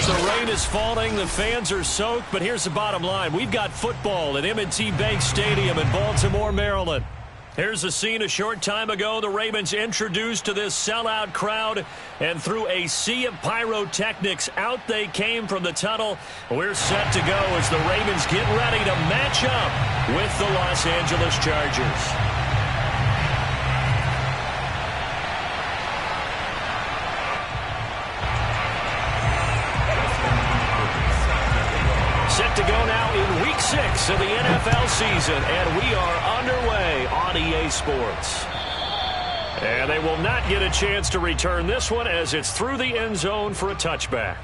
The rain is falling. The fans are soaked. But here's the bottom line. We've got football at M&T Bank Stadium in Baltimore, Maryland. Here's a scene a short time ago. The Ravens introduced to this sellout crowd, and through a sea of pyrotechnics, out they came from the tunnel. We're set to go as the Ravens get ready to match up with the Los Angeles Chargers. Set to go now in Week 6 of the NFL season, and we are underway on EA Sports. And they will not get a chance to return this one as it's through the end zone for a touchback.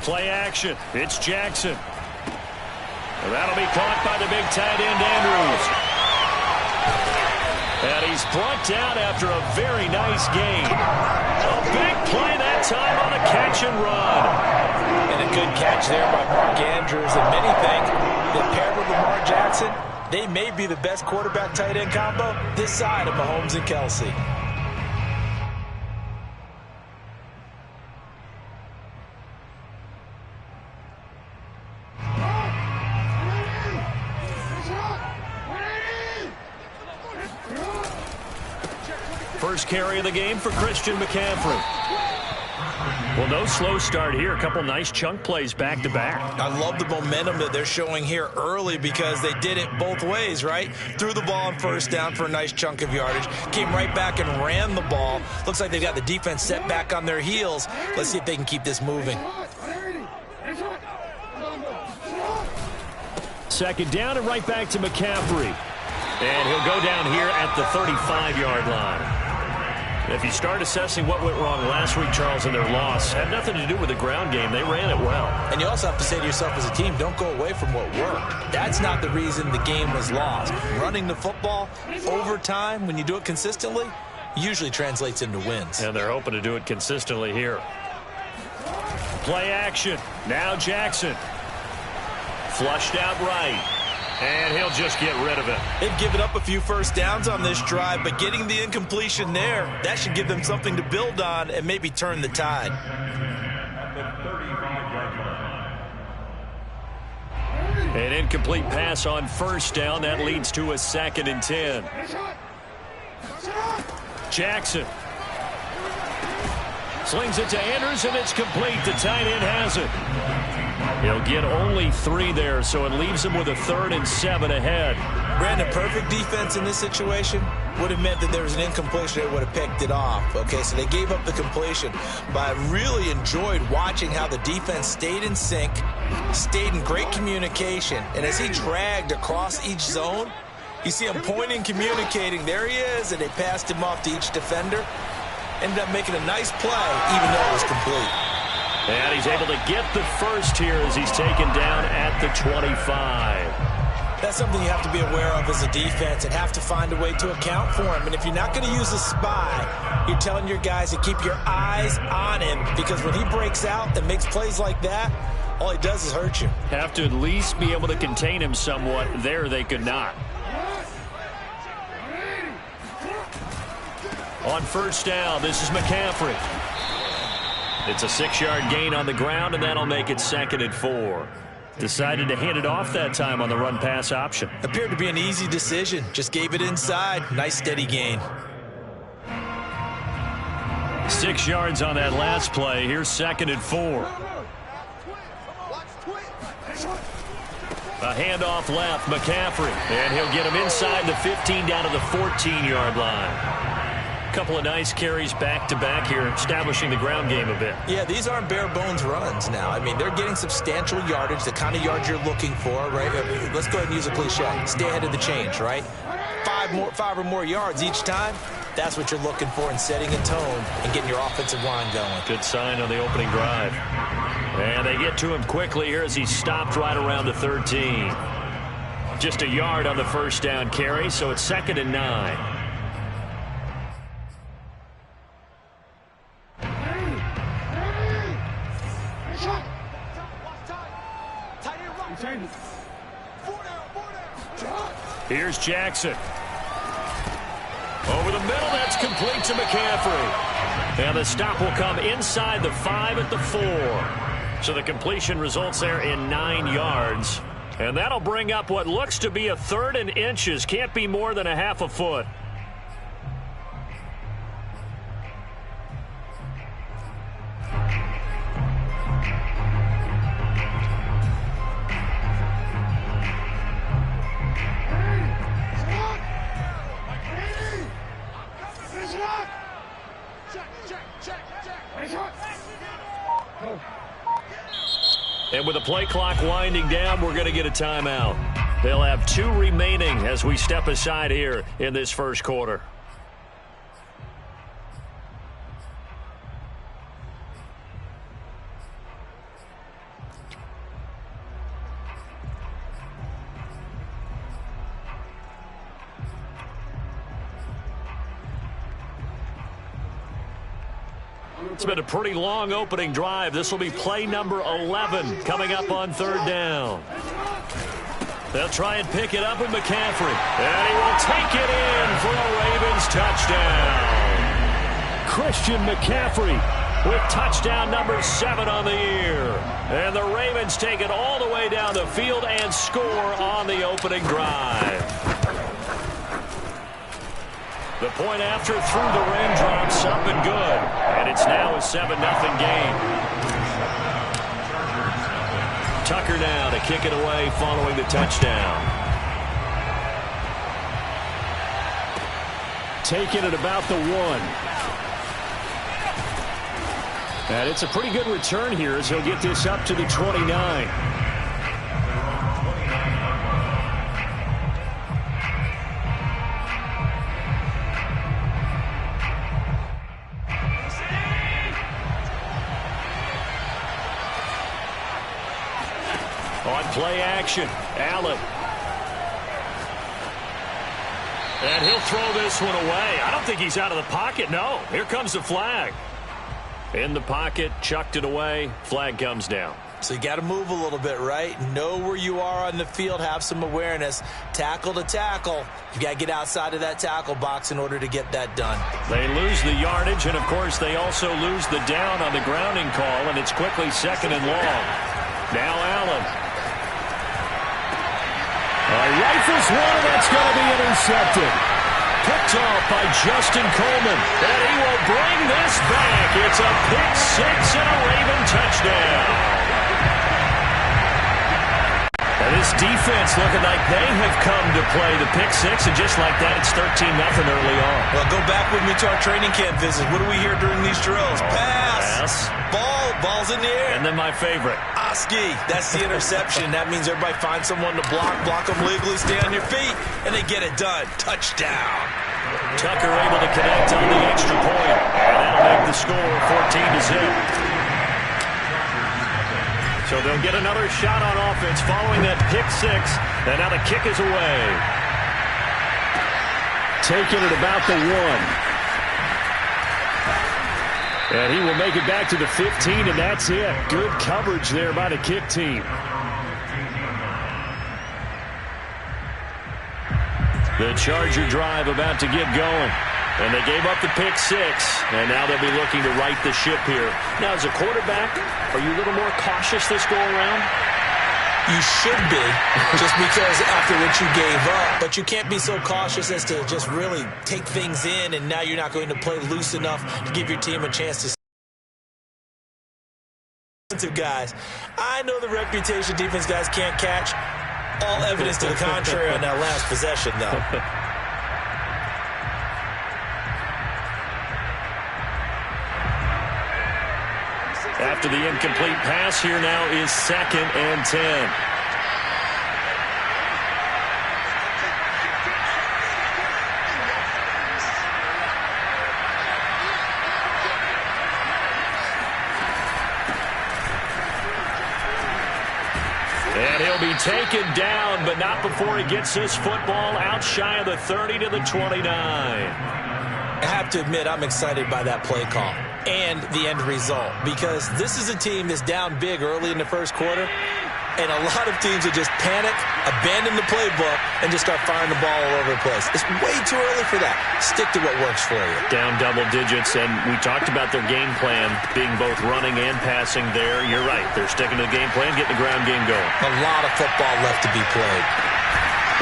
Play action. It's Jackson. And that'll be caught by the big tight end, Andrews. And he's brought down after a very nice gain. A big play that time on a catch and run. And a good catch there by Mark Andrews. And many think that paired with Lamar Jackson, they may be the best quarterback-tight end combo this side of Mahomes and Kelsey. First carry of the game for Christian McCaffrey. Well, no slow start here. A couple nice chunk plays back-to-back. I love the momentum that they're showing here early because they did it both ways, right? Threw the ball on first down for a nice chunk of yardage. Came right back and ran the ball. Looks like they've got the defense set back on their heels. Let's see if they can keep this moving. Second down and right back to McCaffrey. And he'll go down here at the 35-yard line. If you start assessing what went wrong last week, Charles, in their loss, had nothing to do with the ground game. They ran it well. And you also have to say to yourself as a team, don't go away from what worked. That's not the reason the game was lost. Running the football over time, when you do it consistently, usually translates into wins. And they're hoping to do it consistently here. Play action. Now Jackson. Flushed out right. And he'll just get rid of it. They've given up a few first downs on this drive, but getting the incompletion there, that should give them something to build on and maybe turn the tide. An incomplete pass on first down. That leads to a 2nd and 10. Jackson. Slings it to Andrews, and it's complete. The tight end has it. He'll get only 3 there, so it leaves him with a 3rd and 7 ahead. Brandon, perfect defense in this situation would have meant that there was an incompletion. They would have picked it off. Okay, so they gave up the completion. But I really enjoyed watching how the defense stayed in sync, stayed in great communication. And as he dragged across each zone, you see him pointing, communicating. There he is, and they passed him off to each defender. Ended up making a nice play, even though it was complete. And he's able to get the first here as he's taken down at the 25. That's something you have to be aware of as a defense and have to find a way to account for him. And if you're not going to use a spy, you're telling your guys to keep your eyes on him, because when he breaks out and makes plays like that, all he does is hurt you. Have to at least be able to contain him somewhat. There they could not. On first down, this is McCaffrey. It's a 6-yard gain on the ground, and that'll make it 2nd and 4. Decided to hand it off that time on the run-pass option. Appeared to be an easy decision. Just gave it inside. Nice, steady gain. 6 yards on that last play. Here's 2nd and 4. A handoff left, McCaffrey. And he'll get him inside the 15 down to the 14-yard line. Couple of nice carries back-to-back here, establishing the ground game a bit. Yeah, these aren't bare-bones runs now. I mean, they're getting substantial yardage, the kind of yards you're looking for, right? Let's go ahead and use a cliche. Stay ahead of the change, right? 5 or more yards each time. That's what you're looking for in setting a tone and getting your offensive line going. Good sign on the opening drive. And they get to him quickly here as he's stopped right around the 13. Just a yard on the first down carry, so it's 2nd and 9. Here's Jackson. Over the middle, that's complete to McCaffrey. And the stop will come inside the 5 at the 4. So the completion results there in 9 yards. And that'll bring up what looks to be a 3rd and inches. Can't be more than a half a foot. And with the play clock winding down, we're going to get a timeout. They'll have 2 remaining as we step aside here in this first quarter. It's been a pretty long opening drive. This will be play number 11 coming up on 3rd down. They'll try and pick it up with McCaffrey. And he will take it in for a Ravens touchdown. Christian McCaffrey with touchdown number 7 on the year. And the Ravens take it all the way down the field and score on the opening drive. The point after through the raindrops up and good. And it's now a 7-0 game. Tucker now to kick it away following the touchdown. Taking it about the 1. And it's a pretty good return here as he'll get this up to the 29. On play action, Allen. And he'll throw this one away. I don't think he's out of the pocket, no. Here comes the flag. In the pocket, chucked it away, flag comes down. So you got to move a little bit, right? Know where you are on the field, have some awareness. Tackle to tackle. You got to get outside of that tackle box in order to get that done. They lose the yardage, and of course they also lose the down on the grounding call, and it's quickly 2nd and long. Now Allen. Rifles one, that's going to be intercepted. Picked off by Justin Coleman. And he will bring this back. It's a pick 6 and a Raven touchdown. And this defense looking like they have come to play the pick 6, and just like that, it's 13-0 early on. Well, go back with me to our training camp visit. What do we hear during these drills? Pass. Ball's in the air. And then my favorite. Oski. That's the interception. That means everybody finds someone to block them legally, stay on your feet, and they get it done. Touchdown. Tucker able to connect on the extra point. And that'll make the score 14-0. So they'll get another shot on offense following that pick 6. And now the kick is away. Taking it about the 1. And he will make it back to the 15, and that's it. Good coverage there by the kick team. The Charger drive about to get going. And they gave up the pick 6, and now they'll be looking to right the ship here. Now, as a quarterback, are you a little more cautious this go-around? You should be, just because after what you gave up. But you can't be so cautious as to just really take things in, and now you're not going to play loose enough to give your team a chance to. Defensive guys, I know the reputation defense guys can't catch. All evidence to the contrary on that last possession, though. After the incomplete pass, here now is 2nd and 10. And he'll be taken down, but not before he gets this football out shy of the 30 to the 29. I have to admit, I'm excited by that play call and the end result, because this is a team that's down big early in the first quarter. And a lot of teams will just panic, abandon the playbook, and just start firing the ball all over the place. It's way too early for that. Stick to what works for you. Down double digits, and we talked about their game plan being both running and passing there. You're right. They're sticking to the game plan, getting the ground game going. A lot of football left to be played.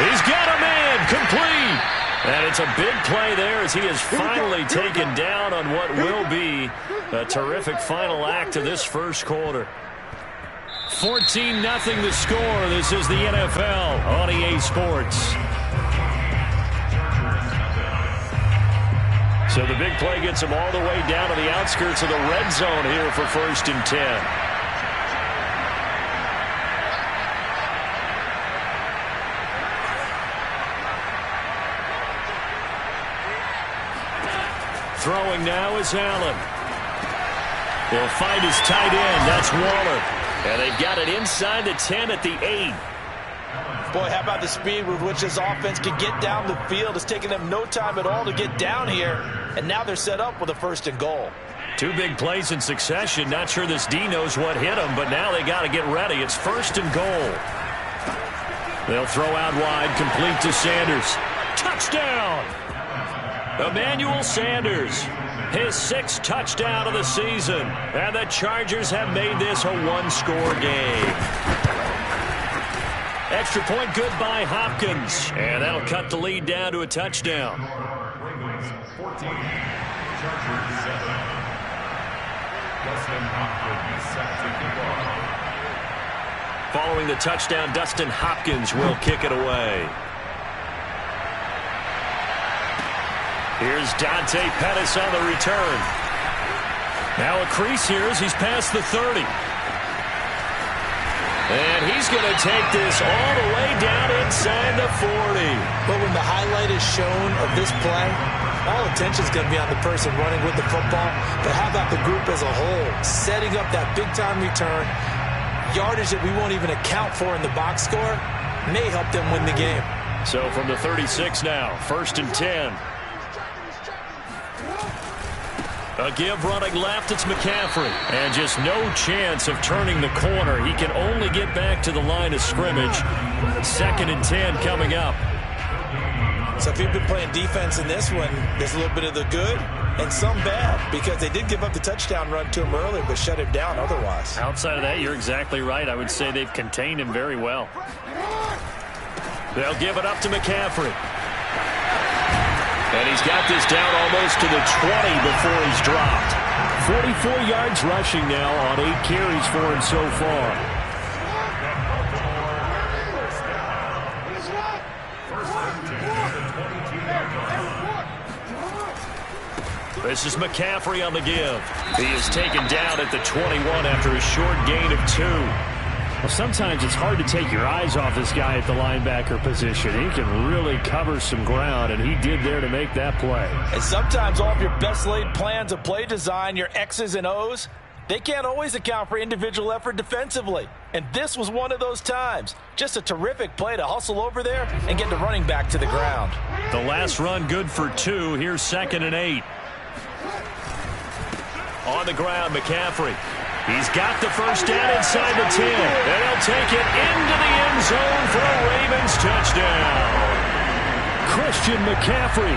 He's got a man, complete. And it's a big play there as he is finally taken down on what will be a terrific final act of this first quarter. 14-0 the score. This is the NFL on EA Sports. So the big play gets him all the way down to the outskirts of the red zone here for 1st and 10. Throwing now is Allen. He'll find his tight end. That's Waller. And they've got it inside the 10 at the 8. Boy, how about the speed with which this offense can get down the field? It's taking them no time at all to get down here. And now they're set up with a 1st and goal. 2 big plays in succession. Not sure this D knows what hit him, but now they got to get ready. It's 1st and goal. They'll throw out wide, complete to Sanders. Touchdown! Emmanuel Sanders, his 6th touchdown of the season. And the Chargers have made this a 1-score game. Extra point good by Hopkins. And that'll cut the lead down to a touchdown. Ravens 14, Chargers 7. Dustin Hopkins set to kick off. Following the touchdown, Dustin Hopkins will kick it away. Here's Dante Pettis on the return. Now a crease here as he's past the 30. And he's going to take this all the way down inside the 40. But when the highlight is shown of this play, all attention is going to be on the person running with the football. But how about the group as a whole? Setting up that big-time return, yardage that we won't even account for in the box score, may help them win the game. So from the 36 now, 1st and 10. A give running left, it's McCaffrey. And just no chance of turning the corner. He can only get back to the line of scrimmage. 2nd and 10 coming up. So if you've been playing defense in this one, there's a little bit of the good and some bad, because they did give up the touchdown run to him earlier, but shut him down otherwise. Outside of that, you're exactly right. I would say they've contained him very well. They'll give it up to McCaffrey. And he's got this down almost to the 20 before he's dropped. 44 yards rushing now on 8 carries for him so far. This is McCaffrey on the give. He is taken down at the 21 after a short gain of 2. Well, sometimes it's hard to take your eyes off this guy at the linebacker position. He can really cover some ground, and he did there to make that play. And sometimes all of your best laid plans of play design, your X's and O's, they can't always account for individual effort defensively. And this was one of those times. Just a terrific play to hustle over there and get the running back to the ground. The last run good for 2. Here's 2nd and 8. On the ground, McCaffrey. He's got the first down inside the 10. And he'll take it into the end zone for a Ravens touchdown. Christian McCaffrey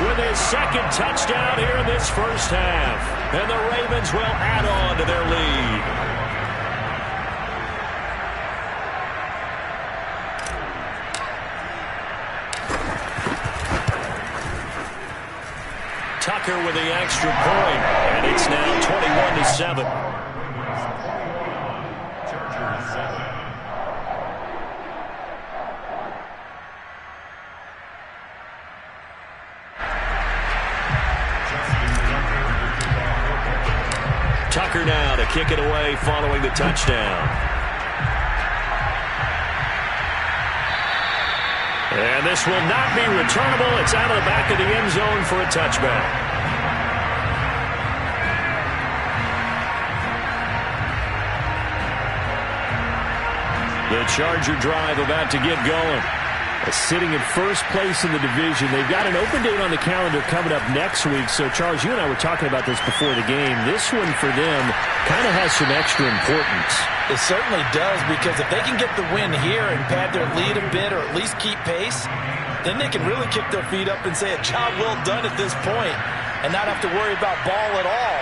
with his 2nd touchdown here in this first half. And the Ravens will add on to their lead. Tucker with the extra point. And it's now 21-7. Tucker now to kick it away following the touchdown. And this will not be returnable. It's out of the back of the end zone for a touchback. The Charger drive about to get going. Sitting in first place in the division. They've got an open date on the calendar coming up next week. So, Charles, you and I were talking about this before the game. This one for them kind of has some extra importance. It certainly does, because if they can get the win here and pad their lead a bit or at least keep pace, then they can really kick their feet up and say a job well done at this point and not have to worry about ball at all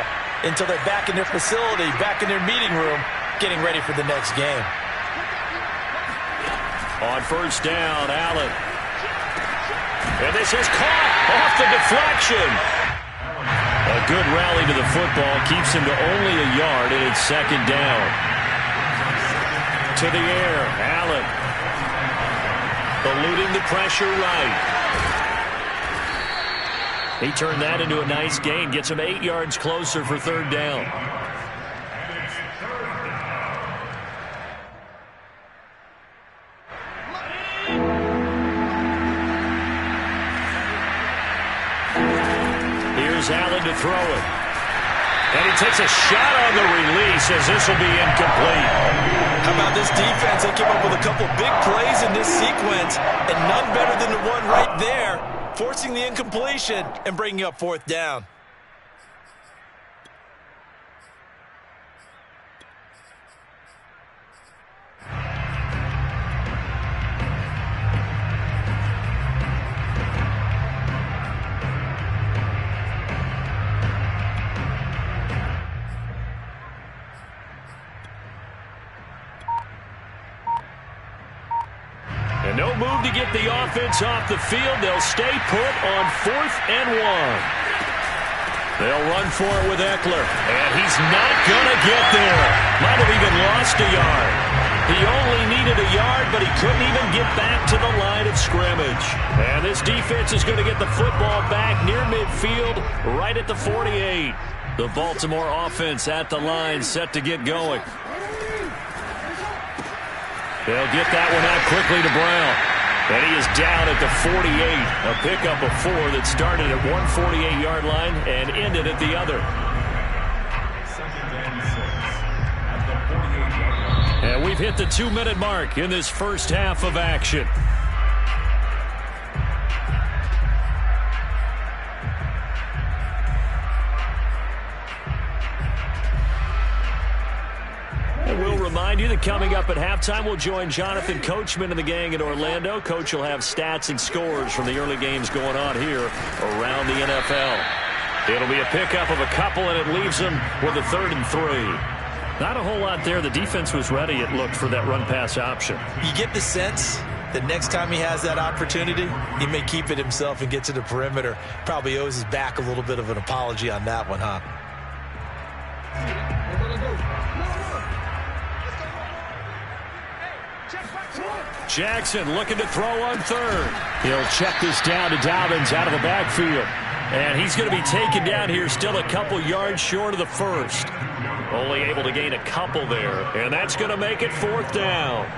until they're back in their facility, back in their meeting room, getting ready for the next game. On first down, Allen. And this is caught off the deflection. A good rally to the football keeps him to only a yard, and it's second down. To the air, Allen. Eluding the pressure right. He turned that into a nice gain. Gets him 8 yards closer for third down. Here's Allen to throw it. And he takes a shot on the release as this will be incomplete. How about this defense? They came up with a couple big plays in this sequence, and none better than the one right there, forcing the incompletion and bringing up fourth down. And no move to get the offense off the field. They'll stay put on 4th and 1. They'll run for it with Eckler. And he's not going to get there. Might have even lost a yard. He only needed a yard, but he couldn't even get back to the line of scrimmage. And this defense is going to get the football back near midfield, right at the 48. The Baltimore offense at the line, set to get going. They'll get that one out quickly to Brown. And he is down at the 48. A pickup of 4 that started at one 48-yard line and ended at the other. And we've hit the 2-minute mark in this first half of action. And we'll remind you that coming up at halftime, we'll join Jonathan Coachman and the gang in Orlando. Coach will have stats and scores from the early games going on here around the NFL. It'll be a pickup of a couple, and it leaves them with a 3rd and 3. Not a whole lot there. The defense was ready, it looked, for that run-pass option. You get the sense that next time he has that opportunity, he may keep it himself and get to the perimeter. Probably owes his back a little bit of an apology on that one, huh? Jackson looking to throw on 3rd. He'll check this down to Dobbins out of the backfield. And he's going to be taken down here, still a couple yards short of the 1st. Only able to gain a couple there. And that's going to make it 4th down.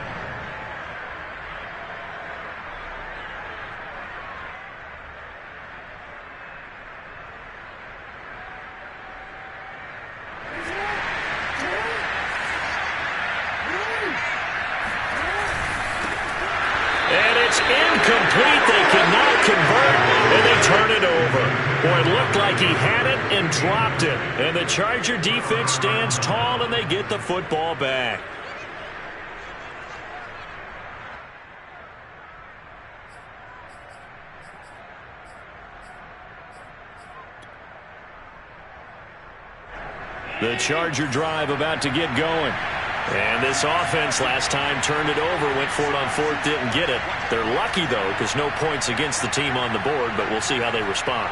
Incomplete. They cannot convert, and they turn it over. Boy, it looked like he had it and dropped it. And the Charger defense stands tall, and they get the football back. The Charger drive about to get going. And this offense last time turned it over, went for it on 4th, didn't get it. They're lucky, though, because no points against the team on the board, but we'll see how they respond.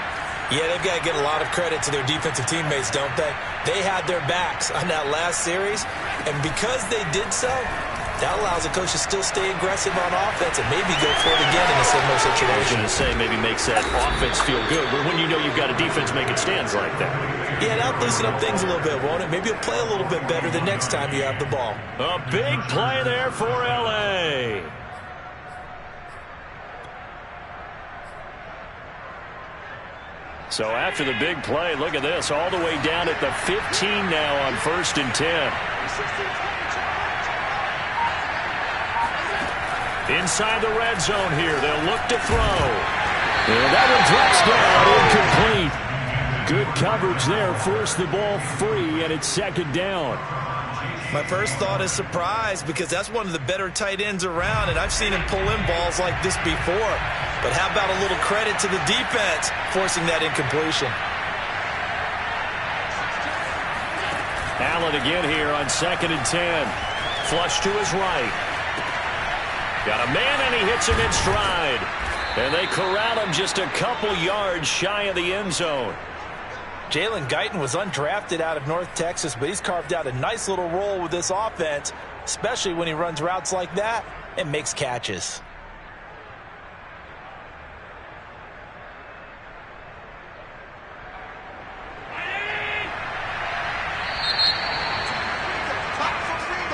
Yeah, they've got to get a lot of credit to their defensive teammates, don't they? They had their backs on that last series, and because they did so, that allows the coach to still stay aggressive on offense and maybe go for it again in a similar situation. I was going to say maybe makes that offense feel good, but when you know you've got a defense making stands like that. Yeah, that'll loosen up things a little bit, won't it? Maybe you'll play a little bit better the next time you have the ball. A big play there for L.A. So after the big play, look at this, all the way down at the 15 now on 1st and 10. Inside the red zone here. They'll look to throw. And that one drops down, incomplete. Good coverage there. Forced the ball free, and it's second down. My first thought is surprise, because that's one of the better tight ends around, and I've seen him pull in balls like this before. But how about a little credit to the defense forcing that incompletion? Allen again here on 2nd and 10. Flush to his right. Got a man, and he hits him in stride. And they corral him just a couple yards shy of the end zone. Jalen Guyton was undrafted out of North Texas, but he's carved out a nice little role with this offense, especially when he runs routes like that and makes catches.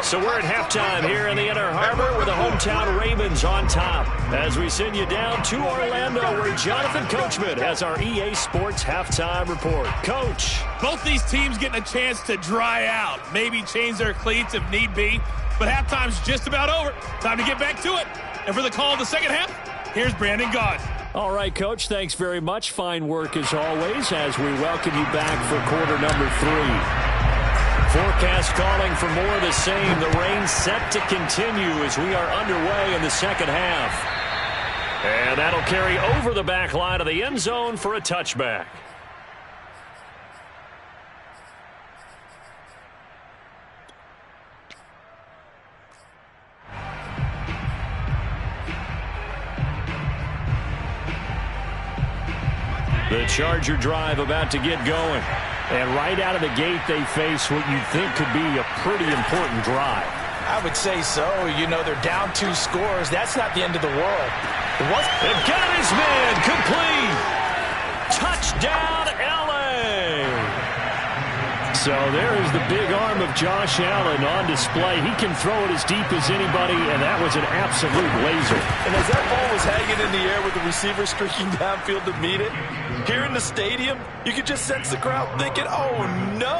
So we're at halftime here in the Inner Harbor with the hometown Ravens on top. As we send you down to Orlando, where Jonathan Coachman has our EA Sports halftime report. Coach. Both these teams getting a chance to dry out, maybe change their cleats if need be. But halftime's just about over. Time to get back to it. And for the call of the second half, here's Brandon Gaudin. All right, Coach, thanks very much. Fine work as always as we welcome you back for quarter number 3. Forecast calling for more of the same. The rain set to continue as we are underway in the second half. And that'll carry over the back line of the end zone for a touchback. The Charger drive about to get going. And right out of the gate, they face what you'd think could be a pretty important drive. I would say so. You know, they're down 2 scores. That's not the end of the world. They've got his man complete. Touchdown, L.A. So there is the big arm of Josh Allen on display. He can throw it as deep as anybody, and that was an absolute laser. And as that ball was hanging in the air with the receiver streaking downfield to meet it, here in the stadium, you could just sense the crowd thinking, oh, no.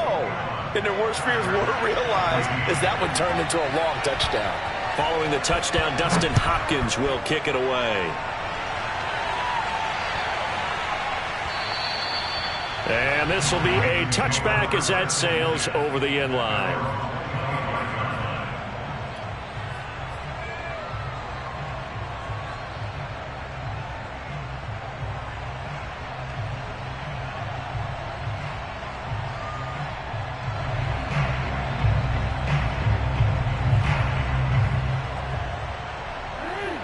And their worst fears were realized as that one turned into a long touchdown. Following the touchdown, Dustin Hopkins will kick it away. And this will be a touchback as that sails over the end line.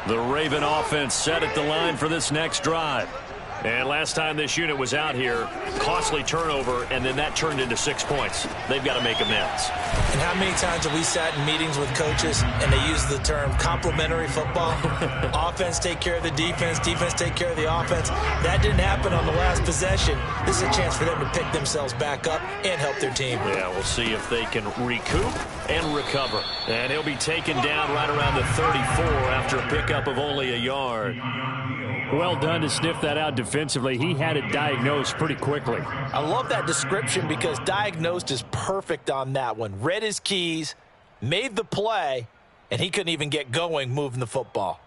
The Raven offense set at the line for this next drive. And last time this unit was out here, costly turnover, and then that turned into 6 points. They've got to make amends. And how many times have we sat in meetings with coaches and they use the term complementary football? Offense take care of the defense, defense take care of the offense. That didn't happen on the last possession. This is a chance for them to pick themselves back up and help their team. Yeah, we'll see if they can recoup and recover. And he'll be taken down right around the 34 after a pickup of only a yard. Well done to sniff that out defensively. He had it diagnosed pretty quickly. I love that description because diagnosed is perfect on that one. Read his keys, made the play, and he couldn't even get going moving the football.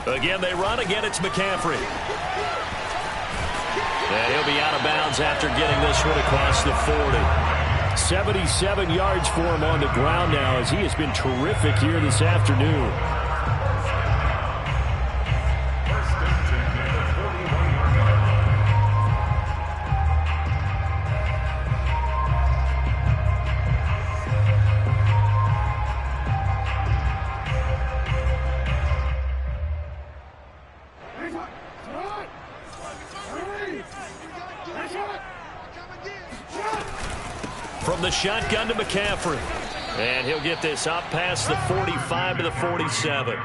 Again, they run. Again, it's McCaffrey. And he'll be out of bounds after getting this one across the 40. 77 yards for him on the ground now as he has been terrific here this afternoon. From the shotgun to McCaffrey. And he'll get this up past the 45 to the 47.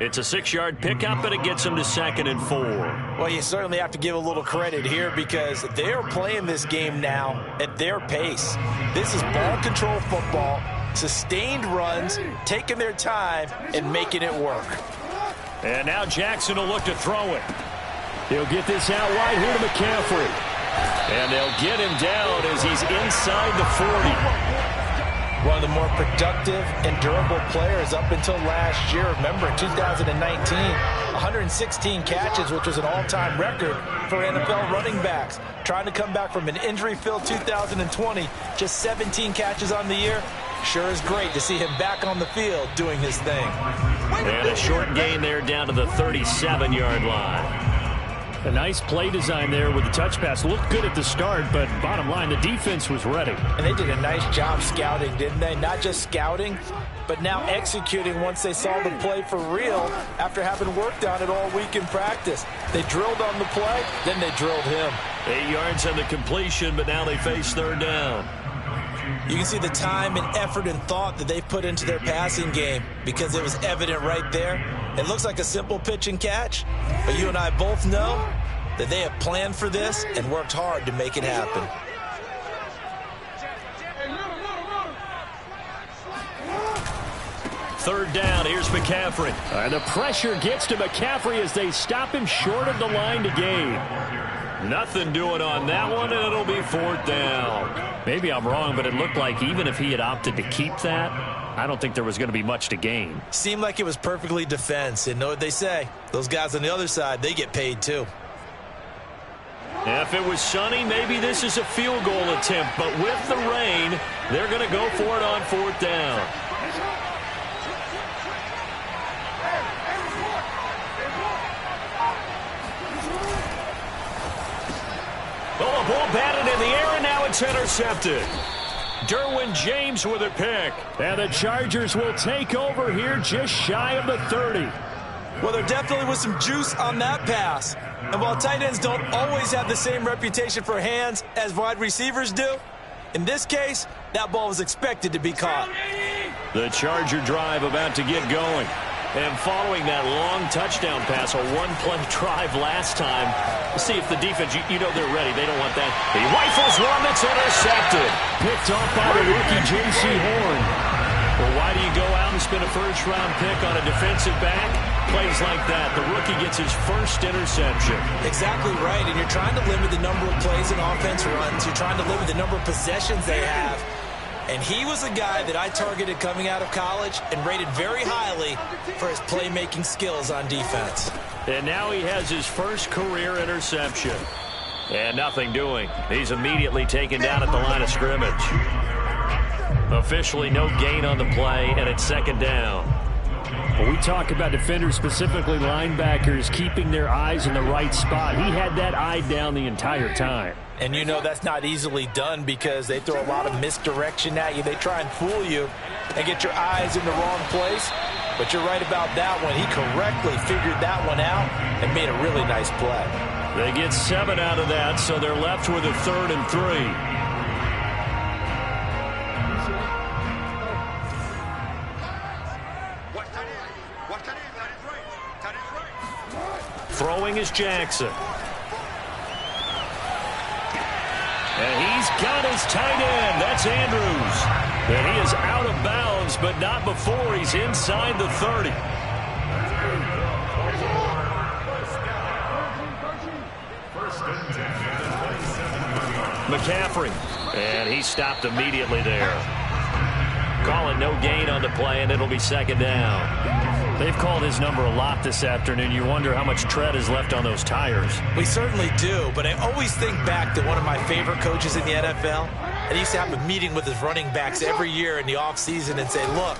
It's a 6-yard pickup, and it gets him to 2nd and 4. Well, you certainly have to give a little credit here because they're playing this game now at their pace. This is ball control football, sustained runs, taking their time, and making it work. And now Jackson will look to throw it. He'll get this out wide here to McCaffrey. And they'll get him down as he's inside the 40. One of the more productive and durable players up until last year. Remember, in 2019, 116 catches, which was an all-time record for NFL running backs. Trying to come back from an injury-filled 2020, just 17 catches on the year. Sure is great to see him back on the field doing his thing. And a short gain there down to the 37-yard line. A nice play design there with the touch pass. Looked good at the start, but bottom line, the defense was ready. And they did a nice job scouting, didn't they? Not just scouting, but now executing once they saw the play for real after having worked on it all week in practice. They drilled on the play, then they drilled him. 8 yards on the completion, but now they face third down. You can see the time and effort and thought that they put into their passing game because it was evident right there. It looks like a simple pitch and catch, but you and I both know that they have planned for this and worked hard to make it happen. Third down, here's McCaffrey. And the pressure gets to McCaffrey as they stop him short of the line to gain. Nothing doing on that one, and it'll be fourth down. Maybe I'm wrong, but it looked like even if he had opted to keep that, I don't think there was going to be much to gain. Seemed like it was perfectly defense. And know what they say? Those guys on the other side, they get paid too. If it was sunny, maybe this is a field goal attempt. But with the rain, they're going to go for it on fourth down. Oh, a ball batted in the air, and now it's intercepted. Derwin James with a pick. And the Chargers will take over here just shy of the 30. Well, there definitely was some juice on that pass. And while tight ends don't always have the same reputation for hands as wide receivers do, in this case, that ball was expected to be caught. The Charger drive about to get going. And following that long touchdown pass, a one-play drive last time, let's see if the defense, you know they're ready. They don't want that. He rifles one that's intercepted. Picked off by the rookie J.C. Horn. Well, why do you go out and spend a first-round pick on a defensive back? Plays like that. The rookie gets his first interception. Exactly right, and you're trying to limit the number of plays and offense runs. You're trying to limit the number of possessions they have. And he was a guy that I targeted coming out of college and rated very highly for his playmaking skills on defense. And now he has his first career interception. And nothing doing. He's immediately taken down at the line of scrimmage. Officially no gain on the play, and it's second down. Well, we talk about defenders, specifically linebackers, keeping their eyes in the right spot. He had that eye down the entire time. And you know that's not easily done because they throw a lot of misdirection at you. They try and fool you and get your eyes in the wrong place. But you're right about that one. He correctly figured that one out and made a really nice play. They get 7 out of that, so they're left with a 3rd and 3. Throwing is Jackson. And he's got his tight end. That's Andrews. And he is out of bounds, but not before he's inside the 30. McCaffrey. And he stopped immediately there. Calling no gain on the play, and it'll be second down. They've called his number a lot this afternoon. You wonder how much tread is left on those tires. We certainly do, but I always think back to one of my favorite coaches in the NFL. And he used to have a meeting with his running backs every year in the offseason and say, look,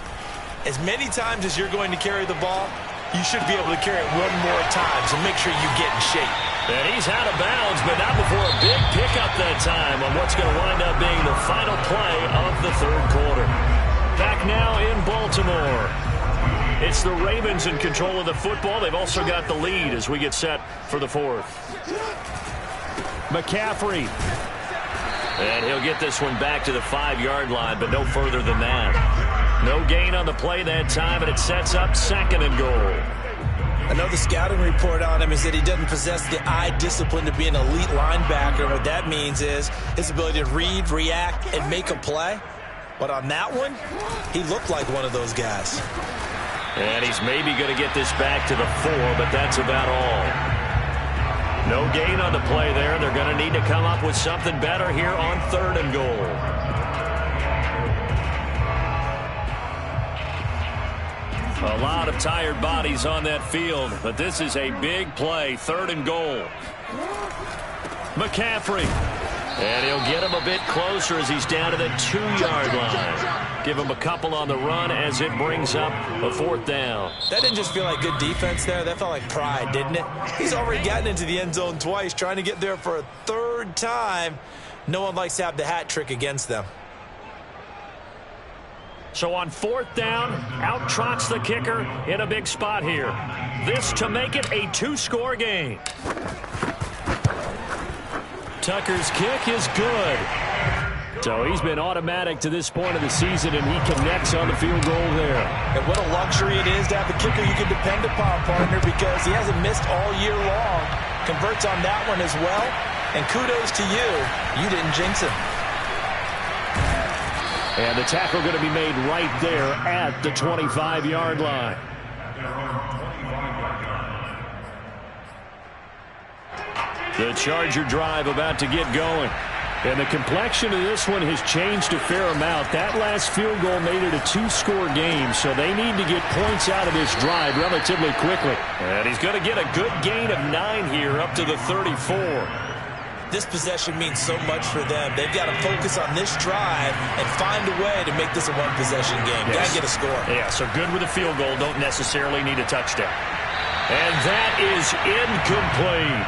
as many times as you're going to carry the ball, you should be able to carry it one more time, so make sure you get in shape. And he's out of bounds, but not before a big pickup that time on what's going to wind up being the final play of the third quarter. Back now in Baltimore. It's the Ravens in control of the football. They've also got the lead as we get set for the fourth. McCaffrey. And he'll get this one back to the 5-yard line, but no further than that. No gain on the play that time, and it sets up 2nd and goal. I know the scouting report on him is that he doesn't possess the eye discipline to be an elite linebacker. What that means is his ability to read, react, and make a play. But on that one, he looked like one of those guys. And he's maybe going to get this back to the 4, but that's about all. No gain on the play there. They're going to need to come up with something better here on 3rd and goal. A lot of tired bodies on that field, but this is a big play. 3rd and goal. McCaffrey. And he'll get him a bit closer as he's down to the 2-yard line. Give him a couple on the run as it brings up a 4th down. That didn't just feel like good defense there. That felt like pride, didn't it? He's already gotten into the end zone twice, trying to get there for a 3rd time. No one likes to have the hat trick against them. So on 4th down, out trots the kicker in a big spot here. This to make it a 2-score game. Tucker's kick is good. So he's been automatic to this point of the season, and he connects on the field goal there. And what a luxury it is to have a kicker you can depend upon, partner, because he hasn't missed all year long. Converts on that one as well. And kudos to you. You didn't jinx him. And the tackle going to be made right there at the 25-yard line. The Charger drive about to get going. And the complexion of this one has changed a fair amount. That last field goal made it a 2-score game, so they need to get points out of this drive relatively quickly. And he's going to get a good gain of 9 here up to the 34. This possession means so much for them. They've got to focus on this drive and find a way to make this a one-possession game. Yes. Got to get a score. Yeah, so good with a field goal. Don't necessarily need a touchdown. And that is incomplete.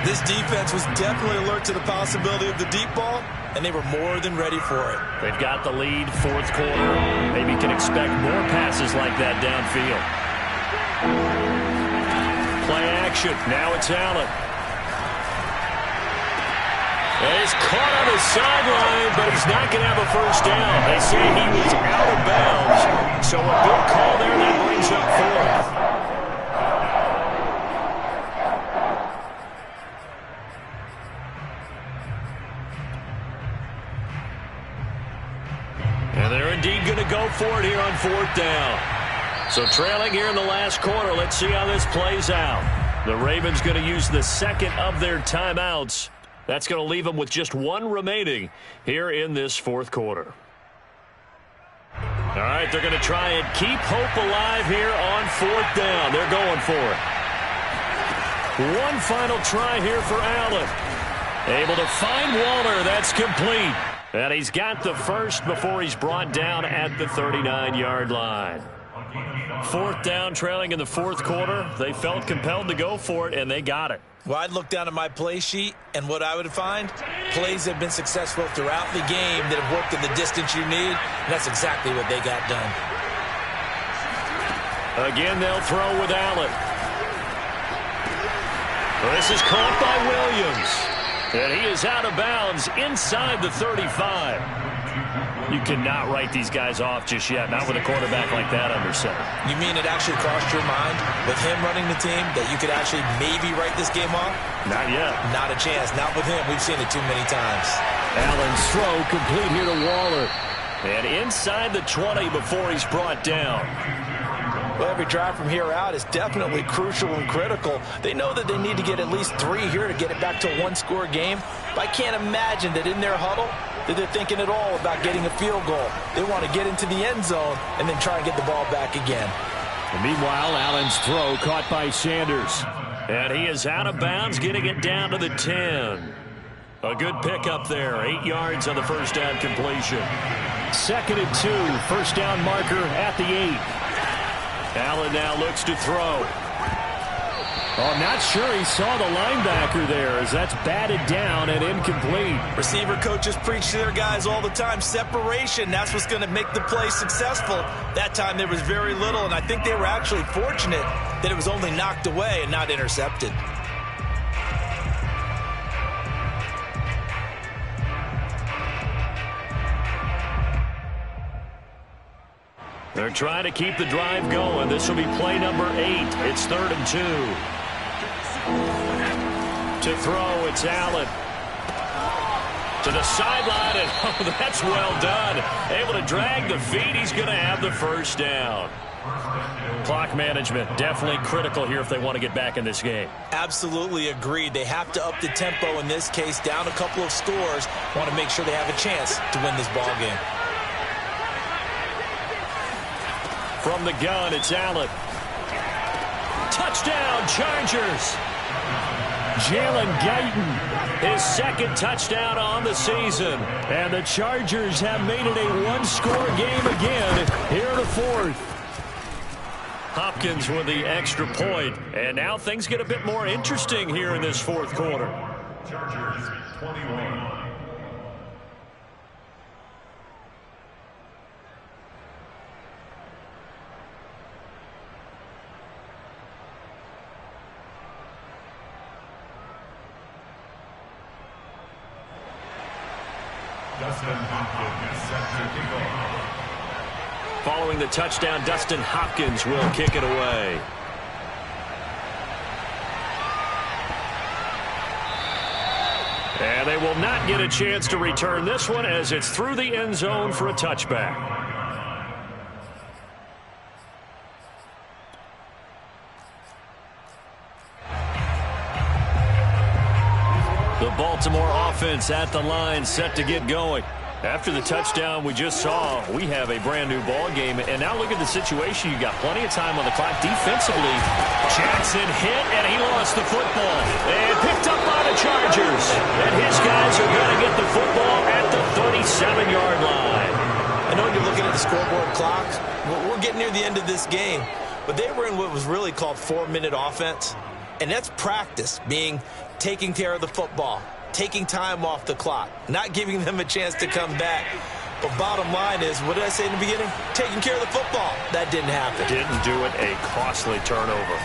This defense was definitely alert to the possibility of the deep ball, and they were more than ready for it. They've got the lead, 4th quarter. Maybe can expect more passes like that downfield. Play action. Now it's Allen. And he's caught on the sideline, but he's not going to have a first down. They say he was out of bounds. So a good call there that brings up 4th. And they're indeed going to go for it here on 4th down. So trailing here in the last quarter. Let's see how this plays out. The Ravens going to use the 2nd of their timeouts. That's going to leave them with just 1 remaining here in this 4th quarter. All right, they're going to try and keep hope alive here on 4th down. They're going for it. One final try here for Allen. Able to find Waller. That's complete. And he's got the first before he's brought down at the 39-yard line. 4th down, trailing in the 4th quarter. They felt compelled to go for it, and they got it. Well, I'd look down at my play sheet, and what I would find, plays have been successful throughout the game that have worked in the distance you need, and that's exactly what they got done. Again, they'll throw with Allen. This is caught by Williams. And he is out of bounds inside the 35. You cannot write these guys off just yet, not with a quarterback like that under center. You mean it actually crossed your mind with him running the team that you could actually maybe write this game off? Not yet. Not a chance. Not with him. We've seen it too many times. Allen's throw complete here to Waller. And inside the 20 before he's brought down. Well, every drive from here out is definitely crucial and critical. They know that they need to get at least 3 here to get it back to a 1-score game. But I can't imagine that in their huddle that they're thinking at all about getting a field goal. They want to get into the end zone and then try and get the ball back again. And meanwhile, Allen's throw caught by Sanders. And he is out of bounds, getting it down to the 10. A good pickup there. 8 yards on the first down completion. 2nd and 2. First down marker at the 8. Allen now looks to throw. Oh, I'm not sure he saw the linebacker there as that's batted down and incomplete. Receiver coaches preach to their guys all the time. Separation, that's what's going to make the play successful. That time there was very little, and I think they were actually fortunate that it was only knocked away and not intercepted. They're trying to keep the drive going. This will be play number 8. It's 3rd and 2. To throw, it's Allen. To the sideline, and oh, that's well done. Able to drag the feet. He's going to have the first down. Clock management, definitely critical here if they want to get back in this game. Absolutely agreed. They have to up the tempo in this case, down a couple of scores. Want to make sure they have a chance to win this ball game. From the gun, it's Allen. Touchdown, Chargers. Jalen Guyton, his second touchdown on the season. And the Chargers have made it a one-score game again here in the fourth. Hopkins with the extra point. And now things get a bit more interesting here in this fourth quarter. Chargers 21. Following the touchdown, Dustin Hopkins will kick it away. And they will not get a chance to return this one as it's through the end zone for a touchback. The Baltimore offense at the line, set to get going. After the touchdown we just saw, we have a brand new ball game. And now look at the situation. You got plenty of time on the clock defensively. Jackson hit, and he lost the football. And picked up by the Chargers. And his guys are going to get the football at the 37-yard line. I know you're looking at the scoreboard clock. We're getting near the end of this game. But they were in what was really called 4-minute offense. And that's practice, being taking care of the football, taking time off the clock, not giving them a chance to come back. But bottom line is, what did I say in the beginning? Taking care of the football. That didn't happen. Didn't do it. A costly turnover.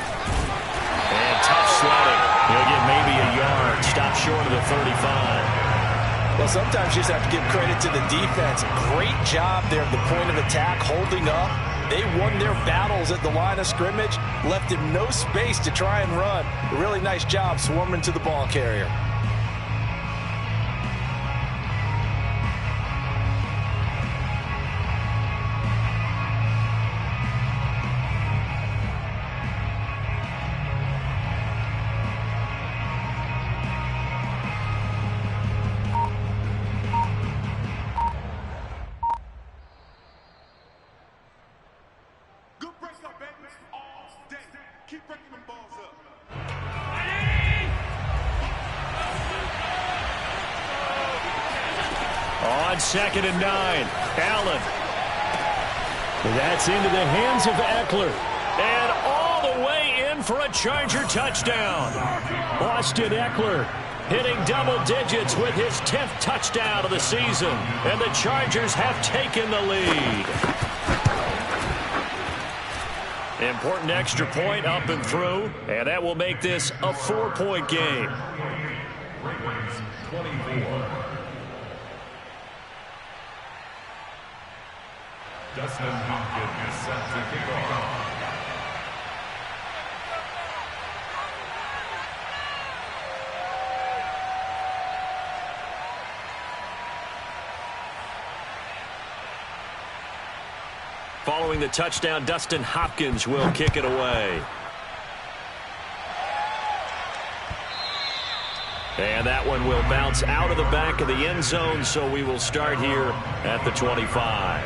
And tough sledding. He'll get maybe a yard. Stop short of the 35. Well, sometimes you just have to give credit to the defense. Great job there at the point of attack, holding up. They won their battles at the line of scrimmage, left him no space to try and run. A really nice job swarming to the ball carrier. On 2nd and 9, Allen. That's into the hands of Eckler. And all the way in for a Charger touchdown. Austin Eckler hitting double digits with his 10th touchdown of the season. And the Chargers have taken the lead. Important extra point up and through. And that will make this a 4-point game. Ravens 24. Dustin Hopkins is set to kick off. Following the touchdown, Dustin Hopkins will kick it away. And that one will bounce out of the back of the end zone, so we will start here at the 25.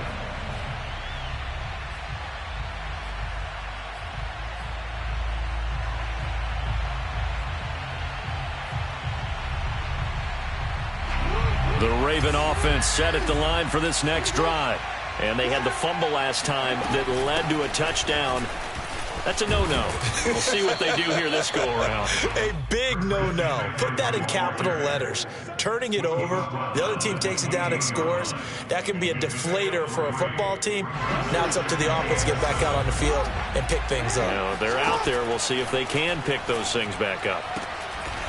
The Raven offense set at the line for this next drive. And they had the fumble last time that led to a touchdown. That's a no-no. We'll see what they do here this go-around. A big no-no. Put that in capital letters. Turning it over, the other team takes it down and scores. That can be a deflator for a football team. Now it's up to the offense to get back out on the field and pick things up. You know, they're out there. We'll see if they can pick those things back up.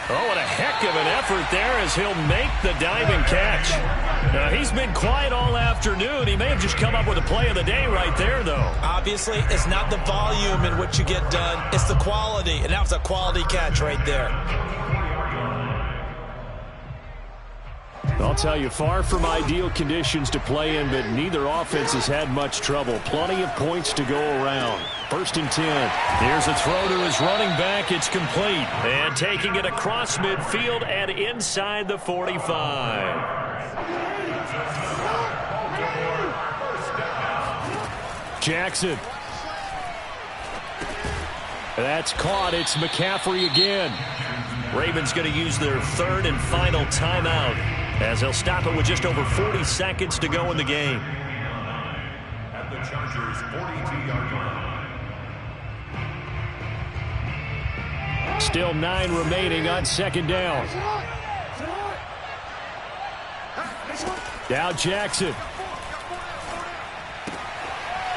Oh, what a heck of an effort there as he'll make the diving catch. Now, he's been quiet all afternoon. He may have just come up with a play of the day right there, though. Obviously, it's not the volume in which you get done. It's the quality, and that was a quality catch right there. I'll tell you, far from ideal conditions to play in, but neither offense has had much trouble. Plenty of points to go around. 1st and 10. Here's a throw to his running back. It's complete. And taking it across midfield and inside the 45. Jackson. That's caught. It's McCaffrey again. Ravens going to use their 3rd and final timeout, as they'll stop it with just over 40 seconds to go in the game. At the Chargers' 42-yard line. Still 9 remaining on 2nd down. Now Jackson.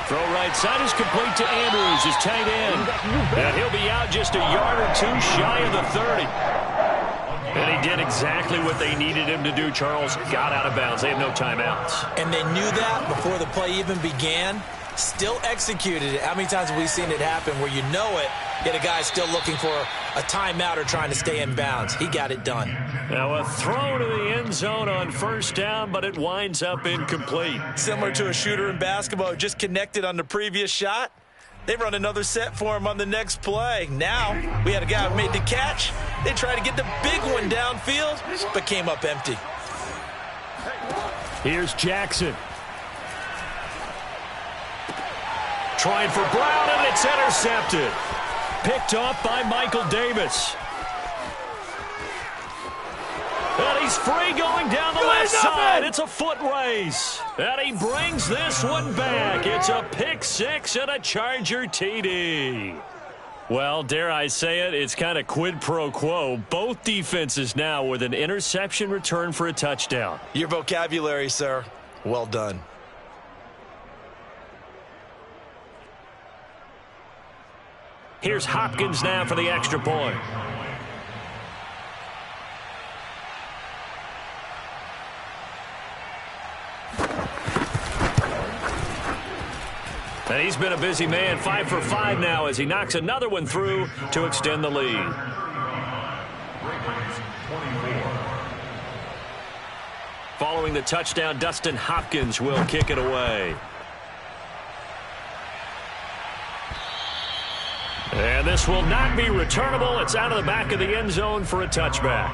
Throw right side is complete to Andrews, his tight end. And he'll be out just a yard or 2 shy of the 30. And he did exactly what they needed him to do, Charles. Got out of bounds. They have no timeouts. And they knew that before the play even began. Still executed it. How many times have we seen it happen where you know it, yet a guy's still looking for a timeout or trying to stay in bounds? He got it done. Now a throw to the end zone on 1st down, but it winds up incomplete. Similar to a shooter in basketball who just connected on the previous shot. They run another set for him on the next play. Now we had a guy who made the catch. They tried to get the big one downfield, but came up empty. Here's Jackson. Trying for Brown, and it's intercepted. Picked off by Michael Davis. And he's free going down the left side. It's a foot race. And he brings this one back. It's a pick 6 and a Charger TD. Well, dare I say it, it's kind of quid pro quo. Both defenses now with an interception return for a touchdown. Your vocabulary, sir. Well done. Here's Hopkins now for the extra point. And he's been a busy man, 5 for 5 now as he knocks another one through to extend the lead. Ravens 24. Following the touchdown, Dustin Hopkins will kick it away. And this will not be returnable. It's out of the back of the end zone for a touchback.